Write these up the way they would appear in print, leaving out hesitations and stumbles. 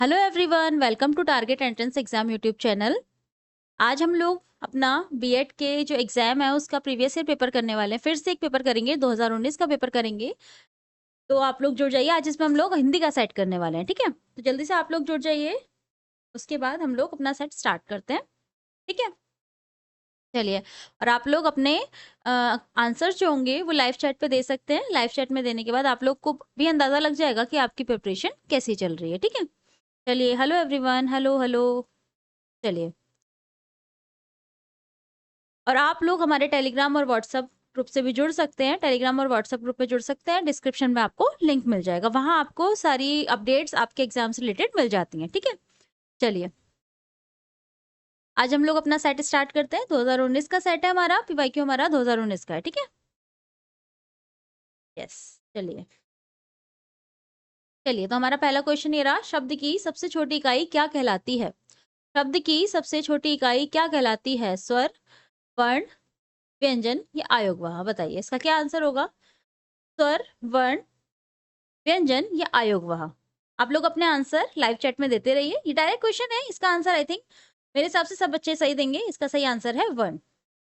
Hello everyone, welcome to target entrance exam YouTube channel. आज हम लोग अपना बीएड के जो एग्जाम है उसका प्रीवियस ईयर पेपर करने वाले हैं। फिर से एक पेपर करेंगे, 2019 का पेपर करेंगे। तो आप लोग जुड़ जाइए। आज इसमें हम लोग हिंदी का सेट करने वाले हैं, ठीक है। तो जल्दी से आप लोग जुड़ जाइए, उसके बाद हम लोग अपना सेट स्टार्ट करते हैं, ठीक है। चलिए, और आप लोग अपने आंसर्स जो होंगे वो लाइव चैट पे दे सकते हैं। लाइव चैट में देने के बाद आप लोग को भी अंदाजा लग जाएगा कि आपकी प्रिपरेशन कैसी चल रही है, ठीक है। चलिए, हेलो एवरीवन, हेलो हेलो। चलिए, और आप लोग हमारे टेलीग्राम और व्हाट्सएप ग्रुप से भी जुड़ सकते हैं। टेलीग्राम और व्हाट्सएप ग्रुप में जुड़ सकते हैं। डिस्क्रिप्शन में आपको लिंक मिल जाएगा, वहां आपको सारी अपडेट्स आपके एग्जाम से रिलेटेड मिल जाती हैं, ठीक है। चलिए, आज हम लोग अपना सेट स्टार्ट करते हैं। 2019 का सेट है हमारा, पीवाईक्यू हमारा 2019 का है, ठीक है। यस, चलिए। चलिए, तो हमारा पहला क्वेश्चन ये रहा, शब्द की सबसे छोटी इकाई क्या कहलाती है। शब्द की सबसे छोटी इकाई क्या कहलाती है? स्वर, वर्ण, व्यंजन या आयोगवाह? बताइए इसका क्या आंसर होगा। स्वर, वर्ण, व्यंजन या आयोगवाह? आप लोग अपने आंसर लाइव चैट में देते रहिए। ये डायरेक्ट क्वेश्चन है, इसका आंसर आई थिंक मेरे हिसाब से सब बच्चे सही देंगे। इसका सही आंसर है वर्ण।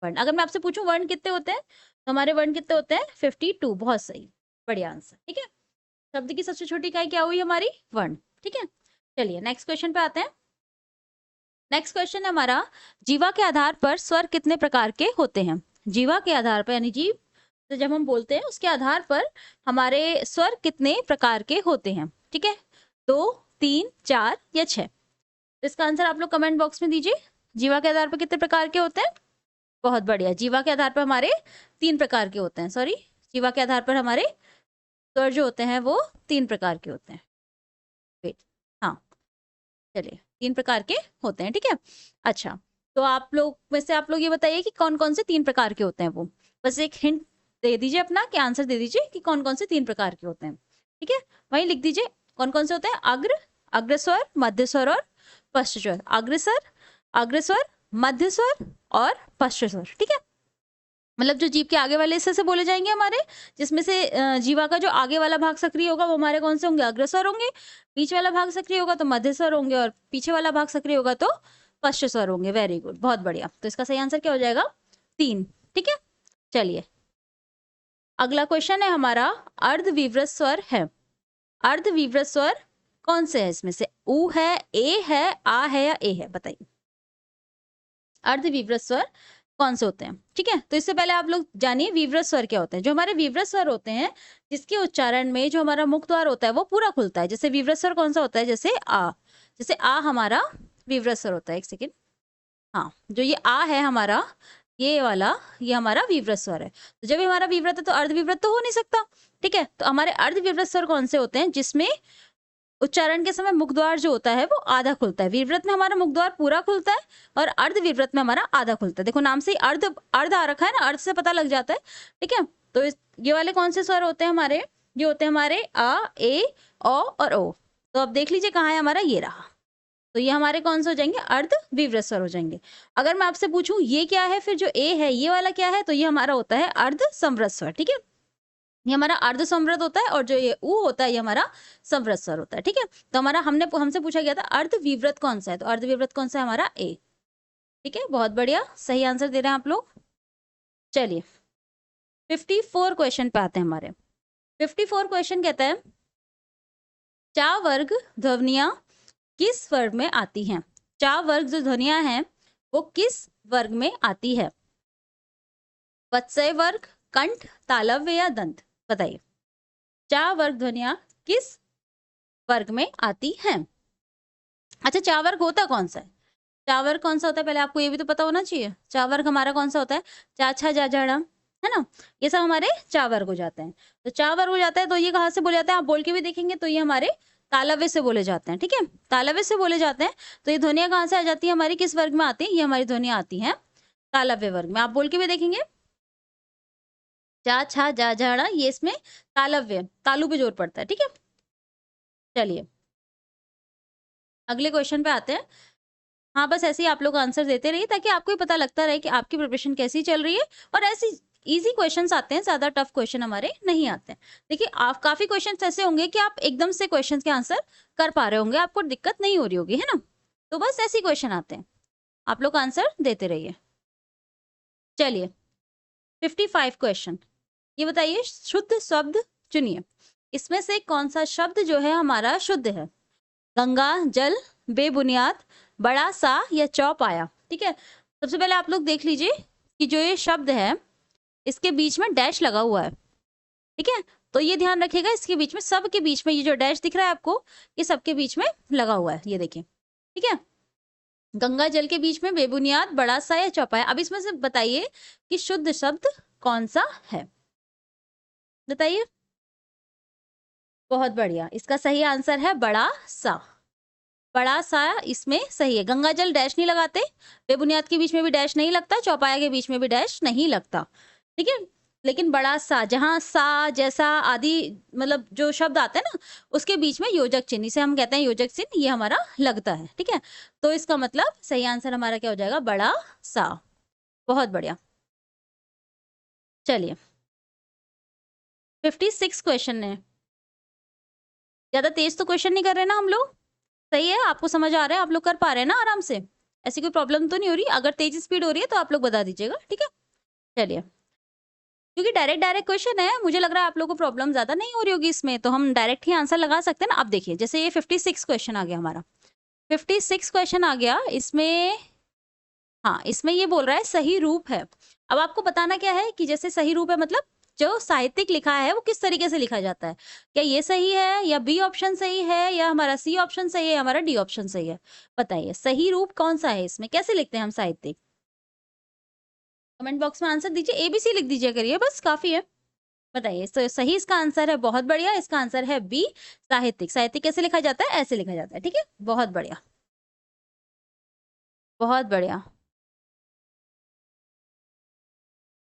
वर्ण, अगर मैं आपसे पूछूं वर्ण कितने होते हैं, तो हमारे वर्ण कितने होते हैं? 52। बहुत सही, बढ़िया आंसर, ठीक है। शब्द की सबसे छोटी इकाई क्या हुई हमारी? वर्ण, ठीक है। चलिए, नेक्स्ट क्वेश्चन पे आते हैं। नेक्स्ट क्वेश्चन है हमारा, जीवा के आधार पर स्वर कितने प्रकार के होते हैं। जीवा के आधार पर, यानी जीव तो जब हम बोलते हैं उसके आधार पर हमारे स्वर कितने प्रकार के होते हैं, ठीक है। 2, 3, 4 या 6? तो इसका आंसर आप लोग कमेंट बॉक्स में दीजिए। जीवा के आधार पर कितने प्रकार के होते हैं? बहुत बढ़िया, जीवा के आधार पर हमारे 3 प्रकार के होते हैं। सॉरी, जीवा के आधार पर हमारे स्वर जो होते हैं वो 3 प्रकार के होते हैं। वेट, हाँ, चलिए, 3 प्रकार के होते हैं, ठीक है। अच्छा, तो आप लोग में से आप लोग ये बताइए कि कौन कौन से 3 प्रकार के होते हैं वो। बस एक हिंट दे दीजिए अपना, कि आंसर दे दीजिए कि कौन कौन से 3 प्रकार के होते हैं, ठीक है। वहीं लिख दीजिए कौन कौन से होते हैं। अग्रस्वर, मध्य स्वर और पश्च स्वर। अग्रस्वर, मध्य स्वर और पश्च स्वर, ठीक है। मतलब जो जीभ के आगे वाले हिस्से से बोले जाएंगे हमारे, जिसमें से जीवा का जो आगे वाला भाग सक्रिय होगा वो हमारे कौन से होंगे? अग्रस्वर होंगे। बीच वाला भाग सक्रिय होगा तो मध्य स्वर होंगे, और पीछे वाला भाग सक्रिय होगा तो पश्च स्वर होंगे। वेरी गुड, बहुत बढ़िया। तो इसका सही आंसर क्या हो जाएगा? 3, ठीक है। चलिए, अगला क्वेश्चन है हमारा, अर्धविव्रत स्वर है। अर्धविव्रत स्वर कौन से है? इसमें से ऊ है, ए है, आ है या ए है? बताइए, अर्धविव्रत स्वर कौन से होते हैं, ठीक है। तो इससे पहले आप लोग जानिए विव्रत स्वर क्या होते हैं। जो हमारे विव्रत स्वर होते हैं, जिसके उच्चारण में जो हमारा मुख द्वार होता है वो पूरा खुलता है। जैसे विव्रत स्वर कौन सा होता है? जैसे आ। जैसे आ हमारा विव्रत स्वर होता है। एक सेकेंड, हाँ, जो ये आ है हमारा, ये वाला, ये हमारा विव्रत स्वर है। तो जब ये हमारा विव्रत है तो अर्धविव्रत तो हो नहीं सकता, ठीक है। तो हमारे अर्धविव्रत स्वर कौन से होते हैं? जिसमें उच्चारण के समय मुख द्वार जो होता है वो आधा खुलता है। विव्रत में हमारा मुख द्वार पूरा खुलता है, और अर्ध विव्रत में हमारा आधा खुलता है। देखो नाम से ही अर्ध अर्ध आ रखा है ना, अर्ध से पता लग जाता है, ठीक है। तो ये वाले कौन से स्वर होते हैं हमारे? ये होते हैं हमारे आ, ए, ओ और ओ। तो अब देख लीजिए कहाँ है हमारा, ये रहा। तो ये हमारे कौन से हो जाएंगे? अर्ध विव्रत स्वर हो जाएंगे। अगर मैं आपसे पूछूं ये क्या है, फिर जो ए है ये वाला क्या है, तो ये हमारा होता है अर्ध संवृत स्वर, ठीक है। ये हमारा अर्ध संवृत होता है, और जो ये ऊ होता है ये हमारा संवृत स्वर होता है, ठीक है। तो हमारा हमसे पूछा गया था अर्ध विव्रत कौन सा है, तो अर्ध विव्रत कौन सा है? हमारा ए, ठीक है। बहुत बढ़िया, सही आंसर दे रहे हैं आप लोग। चलिए, 54 क्वेश्चन पे आते हैं हमारे। 54 क्वेश्चन कहता है, चा वर्ग ध्वनियां किस वर्ग में आती हैं? चा वर्ग जो ध्वनियां हैं वो किस वर्ग में आती है? वत्सय वर्ग, कंठ, तालव्य या दंत? बताइए, चा वर्ग ध्वनियां किस वर्ग में आती हैं? अच्छा, चा वर्ग होता कौन सा है? चा वर्ग कौन सा होता है, पहले आपको ये भी तो पता होना चाहिए। चा वर्ग हमारा कौन सा होता है? चा, छा, जा, झा, ड़ा, है ना। ये सब हमारे चा वर्ग हो जाते हैं। तो चा वर्ग हो जाता है, तो ये कहाँ से बोले जाते हैं? आप बोल के भी देखेंगे तो ये हमारे तालव्य से बोले जाते हैं, ठीक है। तालव्य से बोले जाते हैं। तो ये ध्वनियां कहाँ से आ जाती है हमारी, किस वर्ग में आती है? ये हमारी ध्वनियां आती हैं तालव्य वर्ग में। आप बोल के भी देखेंगे, चा, छा, जा, झा, ड़ा, ये इसमें तालव्य, तालु पे जोर पड़ता है, ठीक है। चलिए, अगले क्वेश्चन पे आते हैं। हाँ, बस ऐसे ही आप लोग आंसर देते रहिए, ताकि आपको ही पता लगता रहे कि आपकी प्रिपरेशन कैसी चल रही है। और ऐसी इजी क्वेश्चंस आते हैं, ज्यादा टफ क्वेश्चन हमारे नहीं आते हैं। देखिए आप काफी क्वेश्चंस ऐसे होंगे कि आप एकदम से क्वेश्चन के आंसर कर पा रहे होंगे, आपको दिक्कत नहीं हो रही होगी, है ना। तो बस ऐसे क्वेश्चन आते हैं, आप लोग आंसर देते रहिए। चलिए 55 क्वेश्चन, ये बताइए शुद्ध शब्द चुनिए, इसमें से कौन सा शब्द जो है हमारा शुद्ध है? गंगा जल, बेबुनियाद, बड़ा सा या चौपाया। ठीक है, सबसे पहले आप लोग देख लीजिए कि जो ये शब्द है इसके बीच में डैश लगा हुआ है। ठीक है, तो ये ध्यान रखिएगा, इसके बीच में, सब के बीच में ये जो डैश दिख रहा है आपको, ये सबके बीच में लगा हुआ है, ये देखिए। ठीक है, गंगा जल के बीच में, बेबुनियाद, बड़ा सा या चौपाया। अब इसमें से बताइए कि शुद्ध शब्द कौन सा है, बताइए। बहुत बढ़िया, इसका सही आंसर है बड़ा सा। बड़ा सा इसमें सही है। गंगा जल डैश नहीं लगाते, बेबुनियाद के बीच में भी डैश नहीं लगता, चौपाया के बीच में भी डैश नहीं लगता। ठीक है, लेकिन बड़ा सा, जहां सा जैसा आदि मतलब जो शब्द आते हैं ना, उसके बीच में योजक चिन्ह, इसे हम कहते हैं योजक चिन्ह, ये हमारा लगता है। ठीक है, तो इसका मतलब सही आंसर हमारा क्या हो जाएगा? बड़ा सा। बहुत बढ़िया। चलिए 56 क्वेश्चन है, ज्यादा तेज तो क्वेश्चन नहीं कर रहे ना हम लोग, सही है? आपको समझ आ रहा है, आप लोग कर पा रहे हैं ना आराम से, ऐसी कोई प्रॉब्लम तो नहीं हो रही? अगर तेज स्पीड हो रही है तो आप लोग बता दीजिएगा। ठीक है, चलिए, क्योंकि डायरेक्ट क्वेश्चन है, मुझे लग रहा है आप लोगों को प्रॉब्लम ज्यादा नहीं हो रही होगी इसमें, तो हम डायरेक्ट ही आंसर लगा सकते हैं ना। अब देखिए, जैसे ये 56 क्वेश्चन आ गया हमारा, 56 क्वेश्चन आ गया इसमें। हाँ, इसमें ये बोल रहा है सही रूप है। अब आपको बताना क्या है कि जैसे सही रूप है मतलब जो साहित्यिक लिखा है वो किस तरीके से लिखा जाता है, क्या ये सही है या बी ऑप्शन सही है या हमारा सी ऑप्शन सही है या हमारा डी ऑप्शन सही है? बताइए सही रूप कौन सा है, इसमें कैसे लिखते हैं हम साहित्यिक? कमेंट बॉक्स में आंसर दीजिए, एबीसी लिख दीजिए करिए, बस काफी है। बताइए सही इसका आंसर है। बहुत बढ़िया, इसका आंसर है बी, साहित्यिक। साहित्यिक कैसे लिखा जाता है? ऐसे लिखा जाता है। ठीक है, बहुत बढ़िया, बहुत बढ़िया।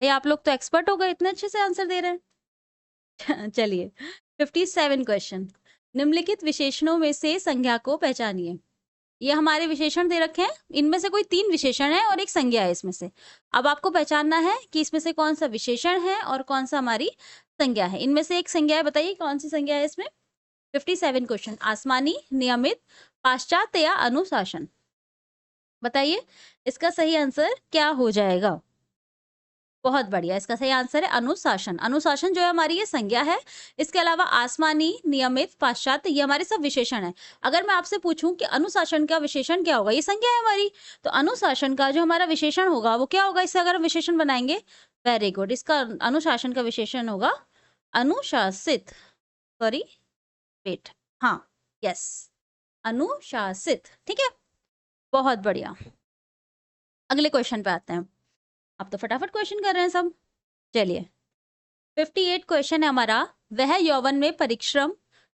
ये आप लोग तो एक्सपर्ट हो गए, इतने अच्छे से आंसर दे रहे हैं। चलिए 57 क्वेश्चन, निम्नलिखित विशेषणों में से संज्ञा को पहचानिए। ये हमारे विशेषण दे रखे हैं, इनमें से कोई 3 विशेषण है और एक संज्ञा है इसमें से। अब आपको पहचानना है कि इसमें से कौन सा विशेषण है और कौन सा हमारी संज्ञा है। इनमें से एक संज्ञा है, बताइए कौन सी संज्ञा है इसमें? 57 क्वेश्चन, आसमानी, नियमित, पाश्चात्य या अनुशासन। बताइए इसका सही आंसर क्या हो जाएगा? बहुत बढ़िया, इसका सही आंसर है अनुशासन। अनुशासन जो है हमारी ये संज्ञा है। इसके अलावा आसमानी, नियमित, पाश्चात्य ये हमारे सब विशेषण है। अगर मैं आपसे पूछूं कि अनुशासन का विशेषण क्या होगा, ये संज्ञा है हमारी, तो अनुशासन का जो हमारा विशेषण होगा वो क्या होगा? इससे अगर हम विशेषण बनाएंगे, वेरी गुड, इसका अनुशासन का विशेषण होगा अनुशासित। सॉरी, वेट, हाँ, यस, अनुशासित। ठीक है, बहुत बढ़िया। अगले क्वेश्चन पे आते हैं, आप तो फटाफट क्वेश्चन कर रहे हैं सब। चलिए 58 क्वेश्चन है हमारा, वह यौवन में परिश्रम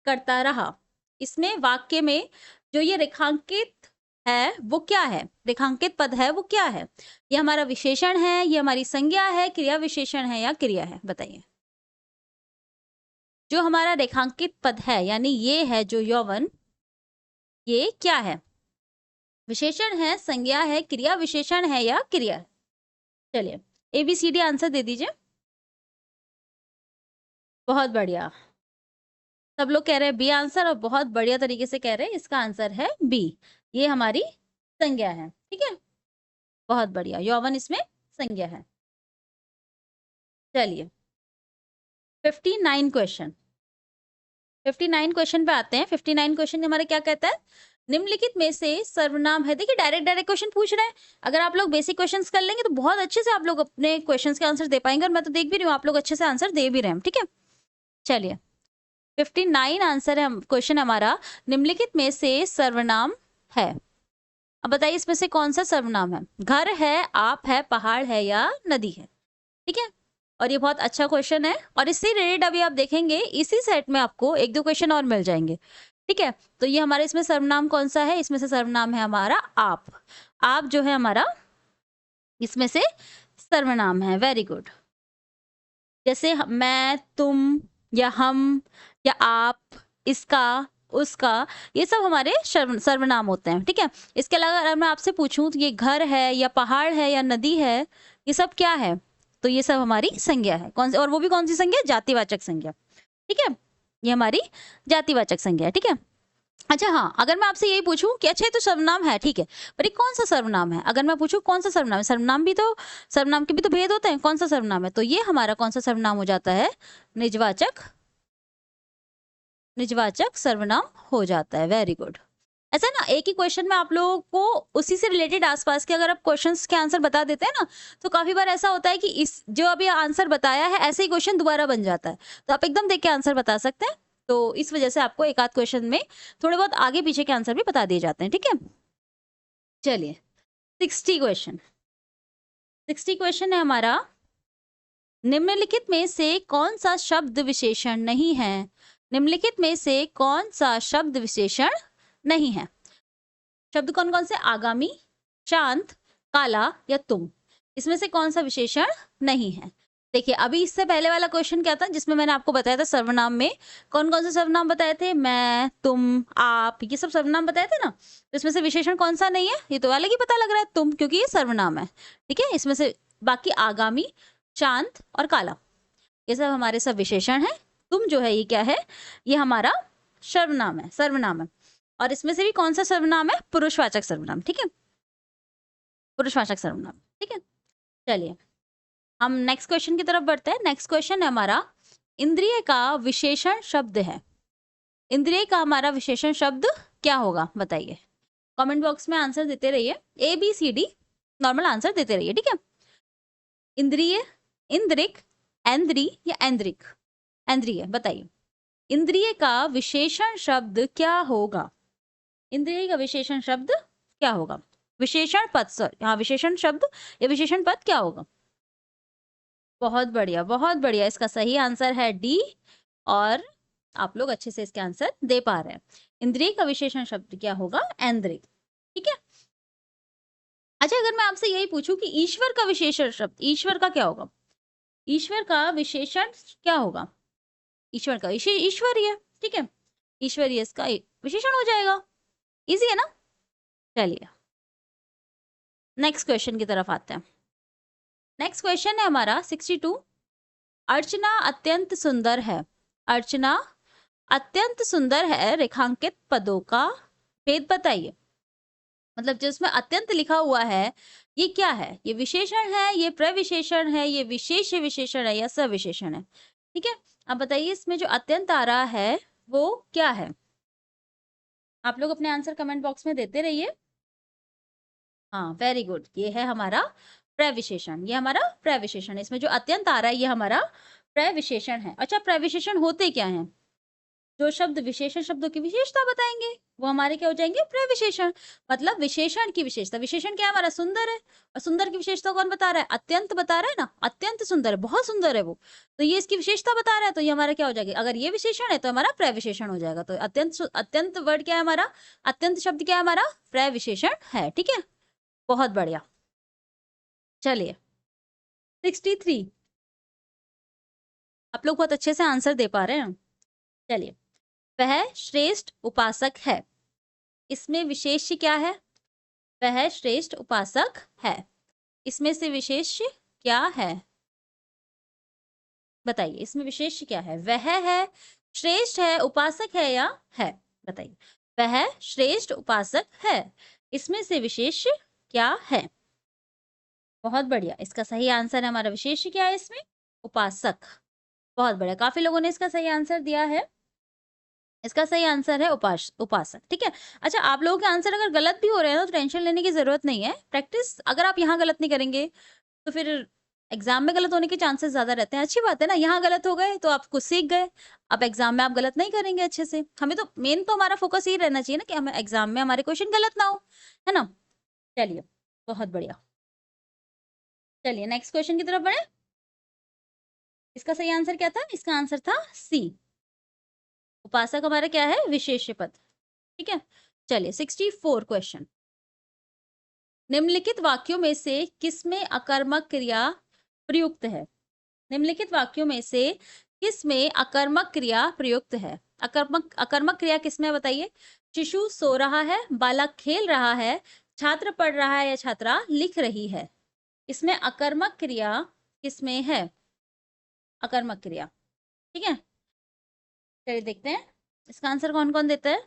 करता रहा। इसमें वाक्य में जो ये रेखांकित है वो क्या है? रेखांकित पद है वो क्या है? ये हमारा विशेषण है, ये हमारी संज्ञा है, क्रिया विशेषण है या क्रिया है? बताइए। जो हमारा रेखांकित पद है यानी ये है जो यौवन, ये क्या है? विशेषण है, संज्ञा है, क्रिया विशेषण है या क्रिया है? चलिए ABCD आंसर दे दीजिए। बहुत बढ़िया, सब लोग कह रहे हैं बी आंसर और बहुत बढ़िया तरीके से कह रहे हैं, इसका आंसर है बी, ये हमारी संज्ञा है। ठीक है, बहुत बढ़िया, यौवन इसमें संज्ञा है। चलिए 59 क्वेश्चन, 59 क्वेश्चन पे आते हैं। 59 क्वेश्चन हमारे क्या कहता है? निम्नलिखित में से सर्वनाम है। देखिए डायरेक्ट क्वेश्चन पूछ रहे हैं, अगर आप लोग बेसिक क्वेश्चंस कर लेंगे तो बहुत अच्छे से आप लोग अपने क्वेश्चंस के आंसर दे पाएंगे, और मैं तो देख भी रही हूँ आप लोग अच्छे से आंसर दे भी रहे हैं। ठीक है, चलिए 59 आंसर है क्वेश्चन हमारा, निम्नलिखित में से सर्वनाम है। अब बताइए इसमें से कौन सा सर्वनाम है? घर है, आप है, पहाड़ है या नदी है? ठीक है, और ये बहुत अच्छा क्वेश्चन है, और इससे रिलेटेड अभी आप देखेंगे इसी सेट में आपको 1-2 क्वेश्चन और मिल जाएंगे। ठीक है, तो ये हमारे इसमें सर्वनाम कौन सा है? इसमें से सर्वनाम है हमारा आप। आप जो है हमारा इसमें से सर्वनाम है। वेरी गुड, जैसे मैं, तुम या हम या आप, इसका, उसका, ये सब हमारे सर्वनाम होते हैं। ठीक है, इसके अलावा अगर मैं आपसे पूछूं तो ये घर है या पहाड़ है या नदी है, ये सब क्या है? तो ये सब हमारी संज्ञा है। कौन सी, और वो भी कौन सी संज्ञा? जातिवाचक संज्ञा। ठीक है, ये हमारी जातिवाचक संज्ञा है। ठीक है, अच्छा हाँ, अगर मैं आपसे यही पूछूं कि अच्छा ये तो सर्वनाम है, ठीक है, पर ये कौन सा सर्वनाम है? अगर मैं पूछूं कौन सा सर्वनाम है, सर्वनाम के भी तो भेद होते हैं, कौन सा सर्वनाम है? तो ये हमारा कौन सा सर्वनाम हो जाता है? निजवाचक सर्वनाम हो जाता है। Very good. ऐसा ना, एक ही क्वेश्चन में आप लोगों को उसी से रिलेटेड आसपास के अगर आप क्वेश्चंस के आंसर बता देते हैं ना, तो काफी बार ऐसा होता है कि इस जो अभी आंसर बताया है ऐसे ही क्वेश्चन दोबारा बन जाता है, तो आप एकदम देख के आंसर बता सकते हैं। तो इस वजह से आपको एक आध क्वेश्चन में थोड़े बहुत आगे पीछे के आंसर भी बता दिए जाते हैं। ठीक है, चलिए 60 क्वेश्चन है हमारा। निम्नलिखित में से कौन सा शब्द विशेषण नहीं है? निम्नलिखित में से कौन सा शब्द विशेषण नहीं है? शब्द कौन कौन से? आगामी, शांत, काला या तुम। इसमें से कौन सा विशेषण नहीं है? देखिए, अभी इससे पहले वाला क्वेश्चन क्या था जिसमें मैंने आपको बताया था सर्वनाम में कौन कौन से सर्वनाम बताए थे? मैं, तुम, आप, ये सब सर्वनाम बताए थे ना। तो इसमें से विशेषण कौन सा नहीं है? ये तो अलग ही पता लग रहा है, तुम, क्योंकि ये सर्वनाम है। ठीक है, इसमें से बाकी आगामी, शांत और काला, ये सब हमारे सब विशेषण है। तुम जो है ये क्या है? ये हमारा सर्वनाम है। और इसमें से भी कौन सा सर्वनाम है? पुरुषवाचक सर्वनाम। ठीक है, पुरुषवाचक सर्वनाम। ठीक है, चलिए हम नेक्स्ट क्वेश्चन की तरफ बढ़ते हैं। नेक्स्ट क्वेश्चन है हमारा, इंद्रिय का विशेषण शब्द है। इंद्रिय का हमारा विशेषण शब्द क्या होगा? बताइए। कमेंट बॉक्स में आंसर देते रहिए, ABCD नॉर्मल आंसर देते रहिए। ठीक है, इंद्रिय, इंद्रिक, ऐन्द्री या ऐन्द्रिक? ऐन्द्रिय, बताइए इंद्रिय का विशेषण शब्द क्या होगा? इंद्रिय का विशेषण शब्द क्या होगा? विशेषण पद, सॉरी हाँ, विशेषण शब्द या विशेषण पद क्या होगा? बहुत बढ़िया, बहुत बढ़िया। इसका सही आंसर है डी, और आप लोग अच्छे से इसके आंसर दे पा रहे हैं। इंद्रिय का विशेषण शब्द क्या होगा? ऐन्द्रिक। ठीक है, अच्छा अगर मैं आपसे यही पूछूं कि ईश्वर का विशेषण शब्द, ईश्वर का क्या होगा? ईश्वर का विशेषण क्या होगा? ईश्वर का ईश्वरीय। ठीक है, ईश्वरीय इसका विशेषण हो जाएगा। इजी है ना? चलिए नेक्स्ट क्वेश्चन की तरफ आते हैं। नेक्स्ट क्वेश्चन है हमारा 62। अर्चना अत्यंत सुंदर है। अर्चना अत्यंत सुंदर है, रेखांकित पदों का भेद बताइए। मतलब जिसमें अत्यंत लिखा हुआ है ये क्या है? ये विशेषण है, ये प्रविशेषण है, ये विशेष विशेषण है या सविशेषण है? ठीक है, अब बताइए इसमें जो अत्यंत आ रहा है वो क्या है? आप लोग अपने आंसर कमेंट बॉक्स में देते रहिए। हाँ वेरी गुड, ये है हमारा प्रविशेषण। ये हमारा प्रविशेषण है। इसमें जो अत्यंत आ रहा है ये हमारा प्रविशेषण है। अच्छा, प्रविशेषण होते क्या हैं? जो शब्द विशेषण शब्दों की विशेषता बताएंगे वो हमारे क्या हो जाएंगे? प्रविशेषण। मतलब विशेषण की विशेषता। विशेषण क्या है हमारा? सुंदर है, और सुंदर की विशेषता कौन बता रहा है? अत्यंत बता रहा है ना। अत्यंत सुंदर है, बहुत सुंदर है वो, तो ये इसकी विशेषता बता रहा है, तो ये हमारा क्या हो जाएगा? अगर ये विशेषण है तो हमारा प्रविशेषण हो जाएगा। तो अत्यंत वर्ड क्या है हमारा? अत्यंत शब्द क्या है हमारा? प्रविशेषण है। ठीक है, बहुत बढ़िया। चलिए 63, आप लोग बहुत अच्छे से आंसर दे पा रहे हैं। चलिए, वह श्रेष्ठ उपासक है। इसमें विशेष क्या है? वह श्रेष्ठ उपासक है। इसमें से विशेष क्या है? बताइए, इसमें विशेष क्या है? वह है, श्रेष्ठ है, उपासक है या है? बताइए, वह श्रेष्ठ उपासक है, इसमें से विशेष क्या है? बहुत बढ़िया, इसका सही आंसर है हमारा विशेष क्या है इसमें? उपासक। बहुत बढ़िया, काफी लोगों ने इसका सही आंसर दिया है। इसका सही आंसर है उपासक। ठीक है, अच्छा आप लोगों के आंसर अगर गलत भी हो रहे हैं ना तो टेंशन लेने की जरूरत नहीं है। प्रैक्टिस अगर आप यहाँ गलत नहीं करेंगे तो फिर एग्जाम में गलत होने के चांसेस ज्यादा रहते हैं। अच्छी बात है ना, यहाँ गलत हो गए तो आप कुछ सीख गए, अब एग्जाम में आप गलत नहीं करेंगे अच्छे से। हमें तो मेन तो हमारा फोकस ये रहना चाहिए ना कि हमें एग्जाम में हमारे क्वेश्चन गलत ना हो, है ना। चलिए बहुत बढ़िया, चलिए नेक्स्ट क्वेश्चन की तरफ बढ़े। इसका सही आंसर क्या था? इसका आंसर था सी, उपासक हमारा क्या है? विशेष्य पद। ठीक है, चलिए 64 क्वेश्चन। निम्नलिखित वाक्यों में से किसमें अकर्मक क्रिया प्रयुक्त है? निम्नलिखित वाक्यों में से किसमें अकर्मक क्रिया प्रयुक्त है? अकर्मक क्रिया किसमें बताइए? शिशु सो रहा है, बालक खेल रहा है, छात्र पढ़ रहा है या छात्रा लिख रही है। इसमें अकर्मक क्रिया किसमें है? अकर्मक क्रिया। ठीक है, चलिए देखते हैं इसका आंसर कौन कौन देता है।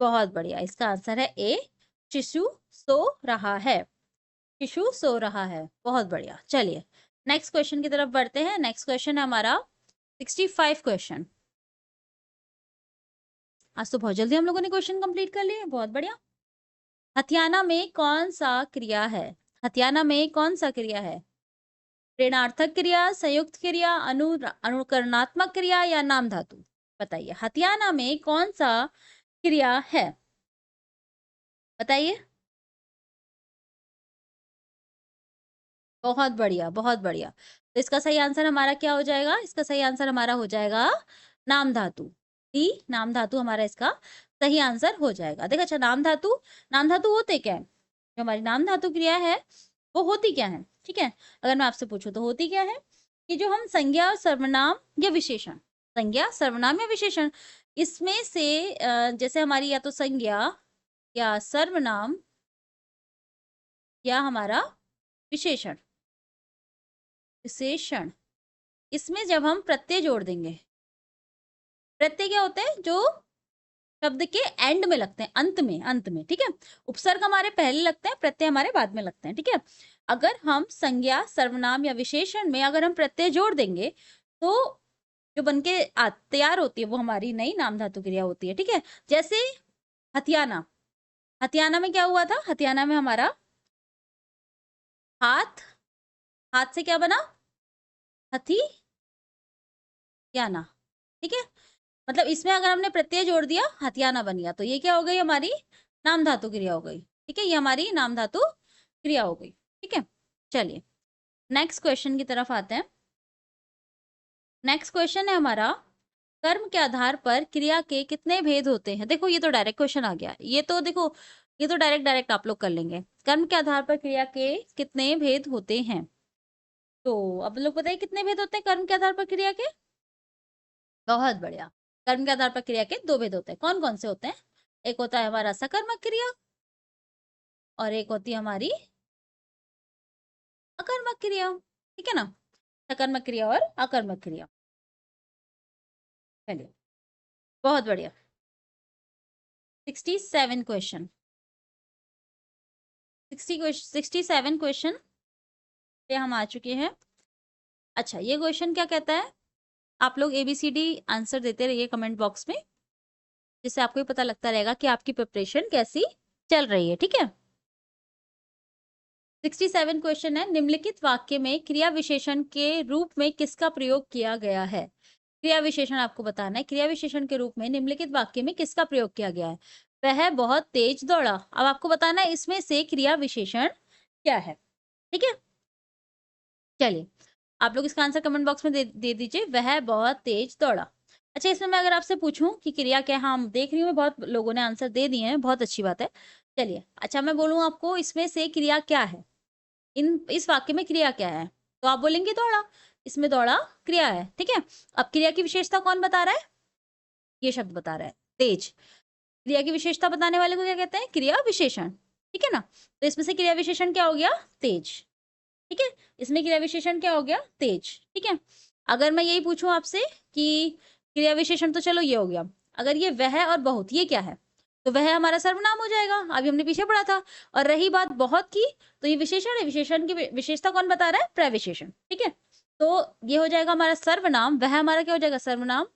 बहुत बढ़िया, इसका आंसर है ए, शिशु सो रहा है। शिशु सो रहा है, बहुत बढ़िया। चलिए नेक्स्ट क्वेश्चन की तरफ बढ़ते हैं। नेक्स्ट क्वेश्चन है हमारा 65 क्वेश्चन। आज तो बहुत जल्दी हम लोगों ने क्वेश्चन कंप्लीट कर लिए, बहुत बढ़िया। हथियाना में कौन सा क्रिया है? हथियाना में कौन सा क्रिया है? ऋणार्थक क्रिया, संयुक्त क्रिया, अनुकरणात्मक क्रिया या नाम धातु? बताइए, हथियाना में कौन सा क्रिया है? बताइए। बहुत बढ़िया, बहुत बढ़िया। तो इसका सही आंसर हमारा क्या हो जाएगा? इसका सही आंसर हमारा हो जाएगा नाम धातु। डी, नाम धातु हमारा इसका सही आंसर हो जाएगा। देखो, अच्छा, नाम धातु होते क्या है? जो हमारी नाम धातु क्रिया है वो होती क्या है? ठीक है, अगर मैं आपसे पूछूं तो होती क्या है? कि जो हम संज्ञा, सर्वनाम या विशेषण, संज्ञा, सर्वनाम या विशेषण, इसमें से जैसे हमारी या तो संज्ञा या सर्वनाम या हमारा विशेषण, विशेषण, इसमें जब हम प्रत्यय जोड़ देंगे, प्रत्यय क्या होते हैं? जो शब्द के एंड में लगते हैं, अंत में, अंत में। ठीक है, उपसर्ग हमारे पहले लगते हैं, प्रत्यय हमारे बाद में लगते हैं। ठीक है, अगर हम संज्ञा, सर्वनाम या विशेषण में अगर हम प्रत्यय जोड़ देंगे तो जो बनके तैयार होती है वो हमारी नई नाम धातु क्रिया होती है। ठीक है, जैसे हथियाना, हथियाना में क्या हुआ था? हथियाना में हमारा हाथ, हाथ से क्या बना? हथी याना। ठीक है, मतलब इसमें अगर हमने प्रत्यय जोड़ दिया, हथियाना बन गया, तो ये क्या हो गई? हमारी नाम धातु क्रिया हो गई। ठीक है, ये हमारी नाम धातु क्रिया हो गई। ठीक है, चलिए नेक्स्ट क्वेश्चन की तरफ आते हैं। नेक्स्ट क्वेश्चन है हमारा, कर्म के आधार पर क्रिया के कितने भेद होते हैं? देखो, ये तो डायरेक्ट क्वेश्चन आ गया, ये तो देखो, ये तो डायरेक्ट डायरेक्ट आप लोग कर लेंगे। कर्म के आधार पर क्रिया के कितने भेद होते हैं? तो अब लोग बताइए कितने भेद होते हैं कर्म के आधार पर क्रिया के? बहुत बढ़िया। कर्म के आधार पर क्रिया के दो भेद होते हैं। कौन कौन से होते हैं? एक होता है हमारा सकर्मक क्रिया और एक होती है हमारी अकर्मक क्रिया। ठीक है ना, सकर्मक क्रिया और अकर्मक क्रिया। चलिए, बहुत बढ़िया। 67 क्वेश्चन, 67 क्वेश्चन पे हम आ चुके हैं। अच्छा, ये क्वेश्चन क्या कहता है? आप लोग ABCD आंसर देते रहिए कमेंट बॉक्स में, जिससे आपको भी पता लगता रहेगा कि आपकी प्रिपरेशन कैसी चल रही है। ठीक है, 67 क्वेश्चन है, निम्नलिखित वाक्य में क्रिया विशेषण के रूप में किसका प्रयोग किया गया है? क्रिया विशेषण आपको बताना है, क्रिया विशेषण के रूप में निम्नलिखित वाक्य में किसका प्रयोग किया गया है? वह बहुत तेज दौड़ा। अब आपको बताना है इसमें से क्रिया विशेषण क्या है। ठीक है, चलिए आप लोग इसका आंसर कमेंट बॉक्स में दे दीजिए, वह बहुत तेज दौड़ा। अच्छा, इसमें मैं अगर आपसे पूछूं कि क्रिया क्या, हाँ देख रही हूँ मैं बहुत लोगों ने आंसर दे दिए हैं, बहुत अच्छी बात है। चलिए, अच्छा मैं बोलूँ आपको इसमें से क्रिया क्या है, इस वाक्य में क्रिया क्या है, तो आप बोलेंगे दौड़ा, इसमें दौड़ा क्रिया है। ठीक है, अब क्रिया की विशेषता कौन बता रहा है? ये शब्द बता रहा है, तेज। क्रिया की विशेषता बताने वाले को क्या कहते हैं? क्रिया विशेषण। ठीक है ना, तो इसमें से क्रिया विशेषण क्या हो गया? तेज। ठीक है, इसमें क्रिया विशेषण क्या हो गया? तेज। ठीक है, अगर मैं यही पूछूं आपसे कि क्रिया विशेषण तो चलो ये हो गया, अगर ये वह और बहुत, ये क्या है? तो वह हमारा सर्वनाम हो जाएगा, अभी हमने पीछे पढ़ा था। और रही बात बहुत की, तो ये विशेषण है, विशेषण की विशेषता कौन बता रहा है? प्रविशेषण। ठीक है, तो ये हो जाएगा हमारा सर्वनाम, वह हमारा क्या हो जाएगा? सर्वनाम।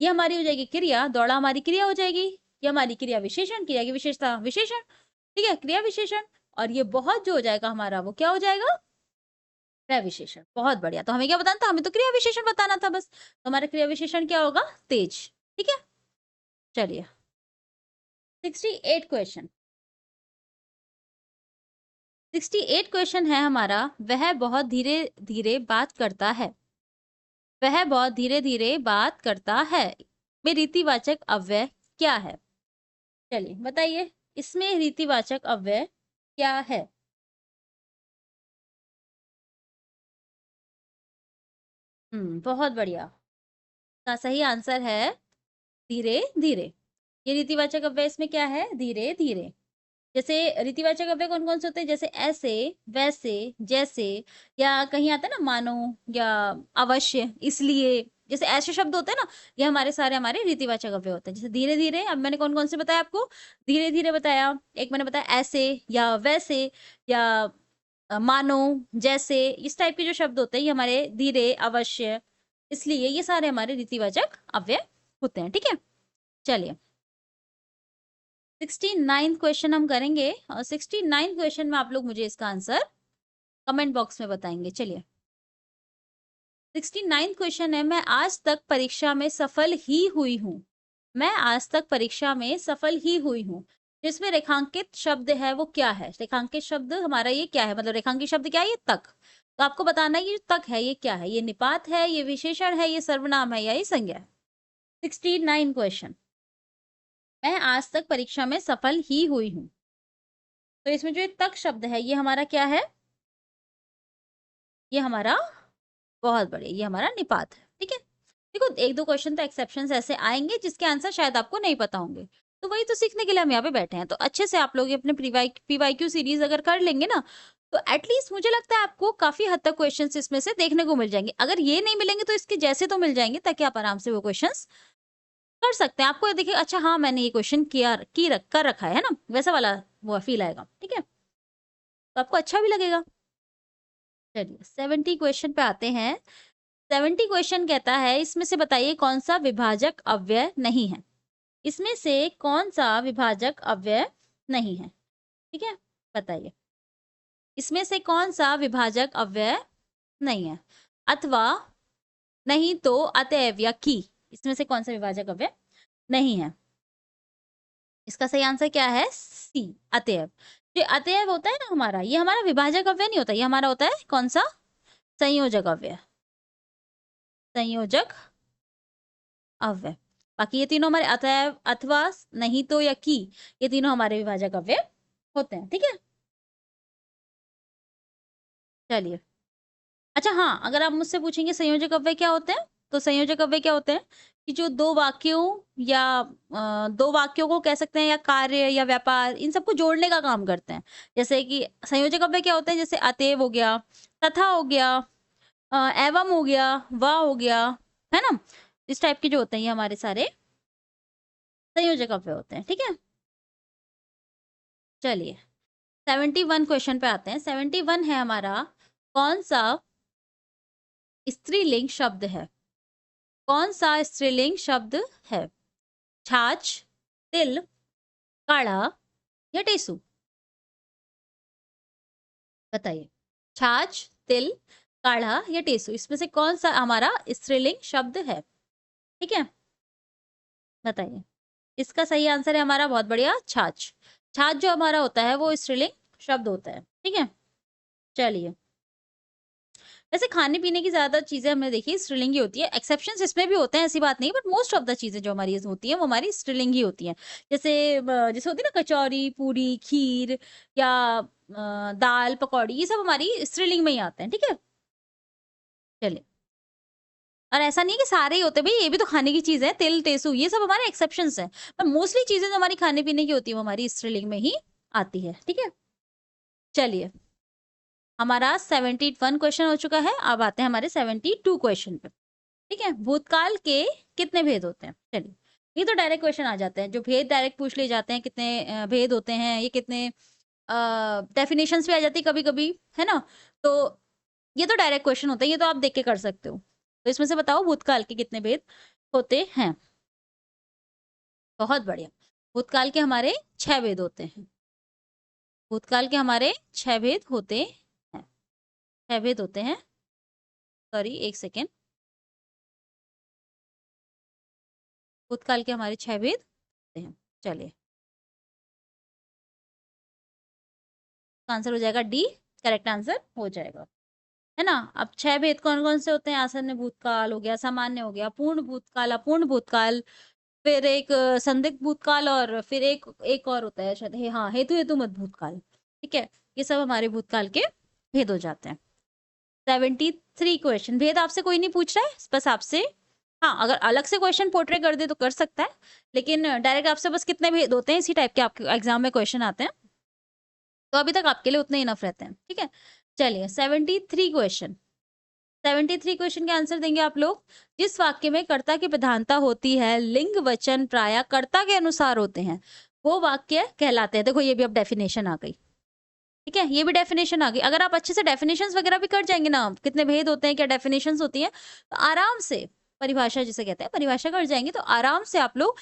ये हमारी हो जाएगी क्रिया, दौड़ा हमारी क्रिया हो जाएगी, ये हमारी क्रिया विशेषण, क्रिया की विशेषता विशेषण। ठीक है, क्रिया विशेषण। और ये बहुत जो हो जाएगा हमारा, वो क्या हो जाएगा? क्रिया विशेषण। बहुत बढ़िया, तो हमें क्या बताना था? हमें तो क्रिया विशेषण बताना था बस, तो हमारा क्रिया विशेषण क्या होगा? तेज। ठीक है, चलिए 68 क्वेश्चन, 68 क्वेश्चन है हमारा, वह बहुत धीरे धीरे बात करता है। वह बहुत धीरे धीरे बात करता है में रीतिवाचक अव्यय क्या है? चलिए बताइए, इसमें रीतिवाचक अव्यय क्या है? बहुत बढ़िया, का सही आंसर है धीरे धीरे। ये रीतिवाचक अव्यय इसमें क्या है? धीरे धीरे। जैसे रीतिवाचक अव्यय कौन कौन से होते हैं, जैसे ऐसे, वैसे, जैसे, या कहीं आता है ना मानो या अवश्य, इसलिए, जैसे ऐसे शब्द होते हैं ना, ये हमारे सारे हमारे रीतिवाचक अव्यय होते हैं। जैसे धीरे धीरे, अब मैंने कौन कौन से बताया आपको, धीरे धीरे बताया, एक मैंने बताया ऐसे या वैसे या मानो, जैसे, इस टाइप के जो शब्द होते हैं ये हमारे धीरे, अवश्य, इसलिए, ये सारे हमारे रीतिवाचक अव्यय होते हैं। ठीक है, चलिए 69 क्वेश्चन हम करेंगे और 69 क्वेश्चन में आप लोग मुझे इसका आंसर कमेंट बॉक्स में बताएंगे। चलिए 69 क्वेश्चन है, मैं आज तक परीक्षा में सफल ही हुई हूँ। मैं आज तक परीक्षा में सफल ही हुई हूँ। जिसमें रेखांकित शब्द है वो क्या है, रेखांकित शब्द हमारा ये क्या है, मतलब रेखांकित शब्द क्या है, ये तक। तो आपको बताना है ये जो तक है ये क्या है, ये निपात है, ये विशेषण है, ये सर्वनाम है, या ये संज्ञा है। 69 क्वेश्चन, मैं आज तक परीक्षा में सफल ही हुई हूँ। तो इसमें जो ये तक शब्द है ये हमारा क्या है, ये हमारा, बहुत बढ़िया, ये हमारा निपात है। ठीक है, देखो एक दो क्वेश्चन तो एक्सेप्शंस ऐसे आएंगे जिसके आंसर शायद आपको नहीं पता होंगे, तो वही तो सीखने के लिए हम यहाँ पे बैठे हैं। तो अच्छे से आप लोग ये अपने पीवाईक्यू सीरीज अगर कर लेंगे ना, तो एटलीस्ट मुझे लगता है आपको काफी हद तक क्वेश्चंस इसमें से देखने को मिल जाएंगे। अगर ये नहीं मिलेंगे तो इसके जैसे तो मिल जाएंगे, ताकि आप आराम से वो क्वेश्चंस कर सकते हैं। आपको ये देखिए, अच्छा हाँ मैंने ये क्वेश्चन कर रखा है ना, वैसा वाला वो फील आएगा। ठीक है, तो आपको अच्छा भी लगेगा। चलिए 70 क्वेश्चन पे आते हैं। 70 क्वेश्चन कहता है, इसमें से बताइए कौन सा विभाजक अव्यय नहीं है। इसमें से कौन सा विभाजक अव्यय नहीं है, ठीक है, बताइए इसमें से कौन सा विभाजक अव्यय नहीं है, अथवा नहीं तो अतएव या की, इसमें से कौन सा विभाजक अव्यय नहीं है। इसका सही आंसर क्या है, सी, अतएव। जो अतएव होता है ना हमारा, ये हमारा विभाजक अव्यय नहीं होता, ये हमारा होता है कौन सा, संयोजक अव्यय, संयोजक अव्यय। बाकी ये तीनों हमारे अतएव, अथवा, नहीं तो या की, ये तीनों हमारे विभाजक अव्यय होते हैं। ठीक है, चलिए अच्छा हाँ, अगर आप मुझसे पूछेंगे संयोजक अव्यय क्या होते हैं, तो संयोजक अव्यय क्या होते हैं कि जो दो वाक्यों या दो वाक्यों को कह सकते हैं, या कार्य या व्यापार, इन सबको जोड़ने का काम करते हैं। जैसे कि संयोजक अव्यय क्या होते हैं, जैसे अतएव हो गया, तथा हो गया, एवं हो गया, व हो गया, है ना, इस टाइप के जो होते हैं ये हमारे सारे संयोजक अव्यय होते हैं। ठीक है, चलिए 71 क्वेश्चन पे आते हैं। 71 है हमारा, कौन सा स्त्रीलिंग शब्द है, कौन सा स्त्रीलिंग शब्द है, छाछ, तिल, काढ़ा या टेसू, बताइए छाछ, तिल, काढ़ा या टेसू, इसमें से कौन सा हमारा स्त्रीलिंग शब्द है। ठीक है, बताइए इसका सही आंसर है हमारा, बहुत बढ़िया, छाछ। छाछ जो हमारा होता है वो स्त्रीलिंग शब्द होता है। ठीक है, चलिए वैसे खाने पीने की ज्यादा चीजें हमने देखी स्त्रीलिंग ही होती है, एक्सेप्शंस इसमें भी होते हैं, ऐसी बात नहीं, बट मोस्ट ऑफ द चीजें जो हमारी होती हैं वो हमारी स्त्रीलिंग ही होती हैं। जैसे जैसे होती है ना कचौरी, पूरी, खीर, या दाल, पकौड़ी, ये सब हमारी स्त्रीलिंग में ही आते हैं। ठीक है, चलिए, और ऐसा नहीं है कि सारे ही होते हैं, भाई ये भी तो खाने की चीज है, तिल, टेसू, ये सब हमारे एक्सेप्शंस हैं, पर मोस्टली चीजें जो हमारी खाने पीने की होती है वो हमारी स्त्रीलिंग में ही आती है। ठीक है, चलिए हमारा 71 क्वेश्चन हो चुका है, अब आते हैं हमारे 72 क्वेश्चन पे। ठीक है, भूतकाल के कितने भेद होते हैं, चलिए ये तो डायरेक्ट क्वेश्चन आ जाते हैं, जो भेद डायरेक्ट पूछ लिए जाते हैं, कितने भेद होते हैं, ये कितने डेफिनेशंस भी आ जाती है कभी कभी, है ना, तो ये तो डायरेक्ट क्वेश्चन होता है, ये तो आप देख के कर सकते हो। तो इसमें से बताओ भूतकाल के कितने भेद होते हैं। बहुत बढ़िया, भूतकाल के हमारे 6 भेद होते हैं, भूतकाल के हमारे 6 भेद होते हैं, 6 भेद होते हैं, सॉरी एक सेकेंड, भूतकाल के हमारे 6 भेद होते हैं। चलिए आंसर हो जाएगा डी, करेक्ट आंसर हो जाएगा, है ना। अब 6 भेद कौन कौन से होते हैं, आसन्न भूतकाल हो गया, सामान्य हो गया, पूर्ण भूतकाल, अपूर्ण भूतकाल, फिर एक संदिग्ध भूतकाल, और फिर एक एक और होता है शायद हाँ हेतु हेतु मत भूतकाल। ठीक है, ये सब हमारे भूतकाल के भेद हो जाते हैं। 73 क्वेश्चन, भेद आपसे कोई नहीं पूछ रहा है, बस आपसे हाँ अगर अलग से क्वेश्चन पोर्ट्रे कर दे तो कर सकता है, लेकिन डायरेक्ट आपसे बस कितने भेद होते हैं इसी टाइप के आपके एग्जाम में क्वेश्चन आते हैं। तो अभी तक आपके लिए उतने इनफ रहते हैं, ठीक है। चलिए 73 क्वेश्चन, 73 क्वेश्चन के आंसर देंगे आप लोग। जिस वाक्य में कर्ता की प्रधानता होती है, लिंग वचन प्रायः कर्ता के अनुसार होते हैं, वो वाक्य कहलाते हैं। देखो ये भी अब डेफिनेशन आ गई, ठीक है, ये भी डेफिनेशन आ गई। अगर आप अच्छे से डेफिनेशंस वगैरह भी कर जाएंगे ना, कितने भेद होते हैं, क्या डेफिनेशंस होती हैं, तो आराम से परिभाषा जिसे कहते हैं, परिभाषा कर जाएंगे तो आराम से आप लोग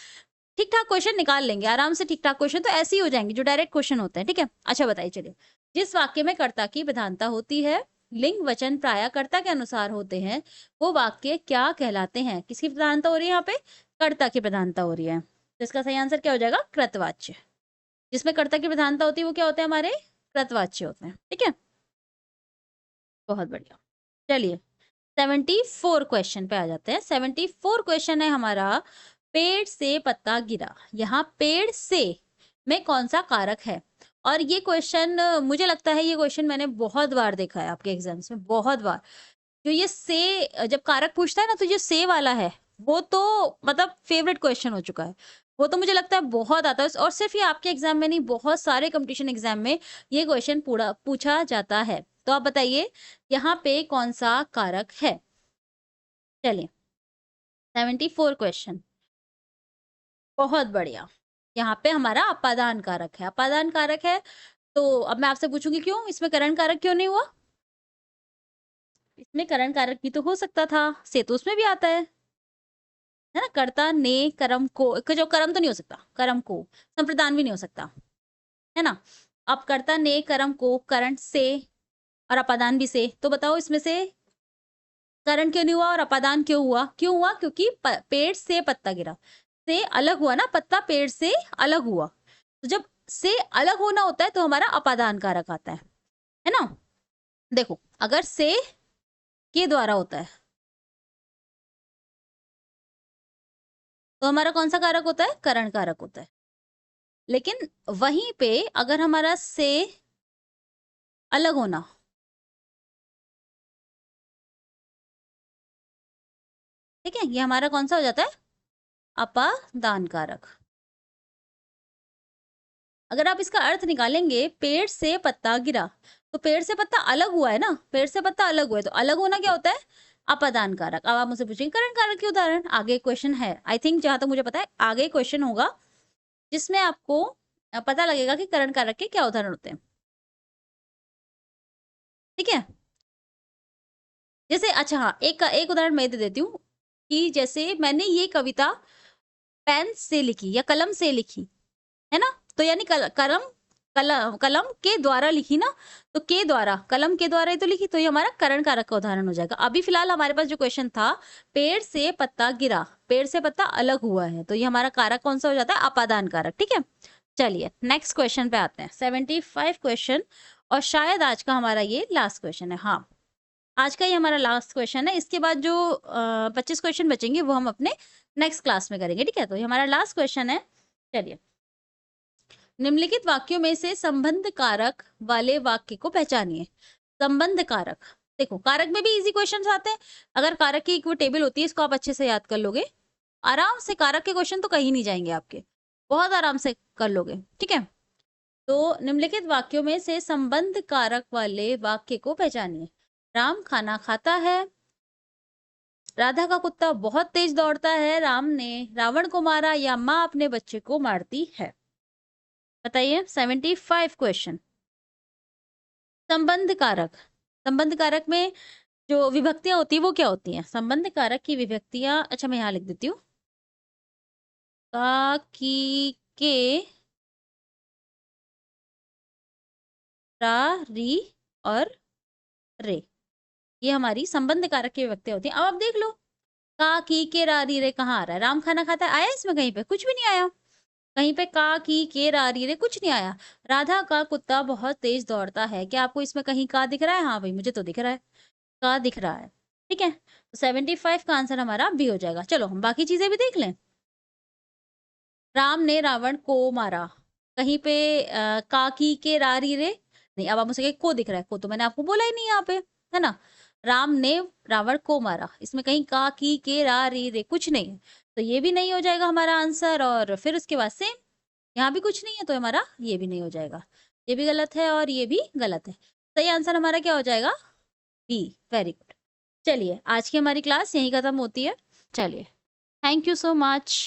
ठीक ठाक क्वेश्चन निकाल लेंगे। आराम से ठीक ठाक क्वेश्चन तो ऐसे ही हो जाएंगे जो डायरेक्ट क्वेश्चन होते हैं, ठीक है। अच्छा बताइए, चलिए। जिस वाक्य में कर्ता की प्रधानता होती है, लिंग वचन प्रायः कर्ता के अनुसार होते हैं, वो वाक्य क्या कहलाते हैं? किसकी प्रधानता हो रही है यहाँ पे? कर्ता की प्रधानता हो रही है, तो इसका सही आंसर क्या हो जाएगा? कृतवाच्य। जिसमें कर्ता की प्रधानता होती है वो क्या होते हैं? हमारे कृतवाच्य होते हैं, ठीक है। बहुत बढ़िया। चलिए 74 क्वेश्चन पे आ जाते हैं। 74 क्वेश्चन है हमारा, पेड़ से पत्ता गिरा। यहाँ पेड़ से में कौन सा कारक है? और ये क्वेश्चन मुझे लगता है, ये क्वेश्चन मैंने बहुत बार देखा है आपके एग्जाम्स में, बहुत बार। जो ये से जब कारक पूछता है ना, तो जो से वाला है वो तो मतलब फेवरेट क्वेश्चन हो चुका है। वो तो मुझे लगता है बहुत आता है, और सिर्फ ये आपके एग्जाम में नहीं, बहुत सारे कंपटीशन एग्जाम में ये क्वेश्चन पूरा पूछा जाता है। तो आप बताइए यहाँ पे कौन सा कारक है? चलिए 74 क्वेश्चन, बहुत बढ़िया। यहाँ पे हमारा अपादान कारक है, अपादान कारक है। तो अब मैं आपसे पूछूंगी क्यों इसमें करण कारक क्यों नहीं हुआ? इसमें करण कारक भी तो हो सकता था, से तो उसमें भी आता है ना। कर्ता ने कर्म को, जो कर्म तो नहीं हो सकता, कर्म को संप्रदान भी नहीं हो सकता, है ना। अब कर्ता ने कर्म को करण से और अपादान भी से, तो बताओ इसमें से करण क्यों नहीं हुआ और अपादान क्यों हुआ? क्यों हुआ? क्योंकि पेड़ से पत्ता गिरा, से अलग हुआ ना, पत्ता पेड़ से अलग हुआ। तो जब से अलग होना होता है तो हमारा अपादान कारक आता है ना। देखो अगर से के द्वारा होता है तो हमारा कौन सा कारक होता है? करण कारक होता है। लेकिन वहीं पे अगर हमारा से अलग होना, ठीक है, ये हमारा कौन सा हो जाता है? अपादान कारक। अगर आप इसका अर्थ निकालेंगे, पेड़ से पत्ता गिरा, तो पेड़ से पत्ता अलग हुआ है ना, पेड़ से पत्ता अलग हुआ है, तो अलग होना क्या होता है? अपादान कारक। अब आप मुझसे पूछेंगे करण कारक के उदाहरण, आगे क्वेश्चन है, आई थिंक जहां तक मुझे पता है आगे क्वेश्चन होगा जिसमें आपको पता लगेगा कि करण कारक के क्या उदाहरण होते हैं, ठीक है। जैसे अच्छा हाँ, एक उदाहरण मैं दे देती हूँ कि जैसे मैंने ये कविता पेन से लिखी या कलम से लिखी, है ना। तो यानी कलम के द्वारा लिखी ना, तो के द्वारा, कलम के द्वारा ही तो लिखी, तो ये हमारा करण कारक का उदाहरण हो जाएगा। अभी फिलहाल हमारे पास जो क्वेश्चन था, पेड़ से पत्ता गिरा, पेड़ से पत्ता अलग हुआ है, तो ये हमारा कारक कौन सा हो जाता है? अपादान कारक, ठीक है। चलिए नेक्स्ट क्वेश्चन पे आते हैं, 75 क्वेश्चन, और शायद आज का हमारा ये लास्ट क्वेश्चन है। हाँ, आज का ये हमारा लास्ट क्वेश्चन है। इसके बाद जो 25 क्वेश्चन बचेंगे वो हम अपने नेक्स्ट क्लास में करेंगे, ठीक है। तो ये हमारा लास्ट क्वेश्चन है। चलिए, निम्नलिखित वाक्यों में से संबंध कारक वाले वाक्य को पहचानिए। संबंध कारक, देखो कारक में भी इजी क्वेश्चंस आते हैं। अगर कारक की एक वो टेबल होती है, इसको आप अच्छे से याद कर लोगे, आराम से कारक के क्वेश्चन तो कहीं नहीं जाएंगे आपके, बहुत आराम से कर लोगे, ठीक है। तो निम्नलिखित वाक्यों में से संबंध कारक वाले वाक्य को पहचानिए। राम खाना खाता है, राधा का कुत्ता बहुत तेज दौड़ता है, राम ने रावण को मारा, या माँ अपने बच्चे को मारती है। बताइए 75 क्वेश्चन। संबंध कारक, संबंध कारक में जो विभक्तियां होती है वो क्या होती हैं? संबंध कारक की विभक्तियां, अच्छा मैं यहाँ लिख देती हूँ, का, की, के, रा, री और रे, ये हमारी संबंध कारक की विभक्तियां होती हैं। अब आप देख लो, का, की, के, रा, री, रे कहाँ आ रहा है? राम खाना खाता है, आया इसमें? कहीं पे कुछ भी नहीं आया। कहीं पे का, की, के, रा, री, रे कुछ नहीं आया। राधा का कुत्ता बहुत तेज दौड़ता है, क्या आपको इसमें कहीं का दिख रहा है? हाँ भाई, मुझे तो दिख रहा है, का दिख रहा है, ठीक है। तो 75 का आंसर हमारा बी हो जाएगा। चलो हम बाकी चीजें भी देख लें। राम ने रावण को मारा, कहीं पे का, की, के, रा, री, रे नहीं। अब आप मुझसे कहें को दिख रहा है, को तो मैंने आपको बोला ही नहीं यहाँ पे, है ना। राम ने रावण को मारा, इसमें कहीं का, की, के, रा, री, रे कुछ नहीं है, तो ये भी नहीं हो जाएगा हमारा आंसर। और फिर उसके बाद से यहाँ भी कुछ नहीं है, तो हमारा ये भी नहीं हो जाएगा। ये भी गलत है और ये भी गलत है। सही आंसर हमारा क्या हो जाएगा? बी। Very good. चलिए आज की हमारी क्लास यहीं खत्म होती है। चलिए, थैंक यू सो मच।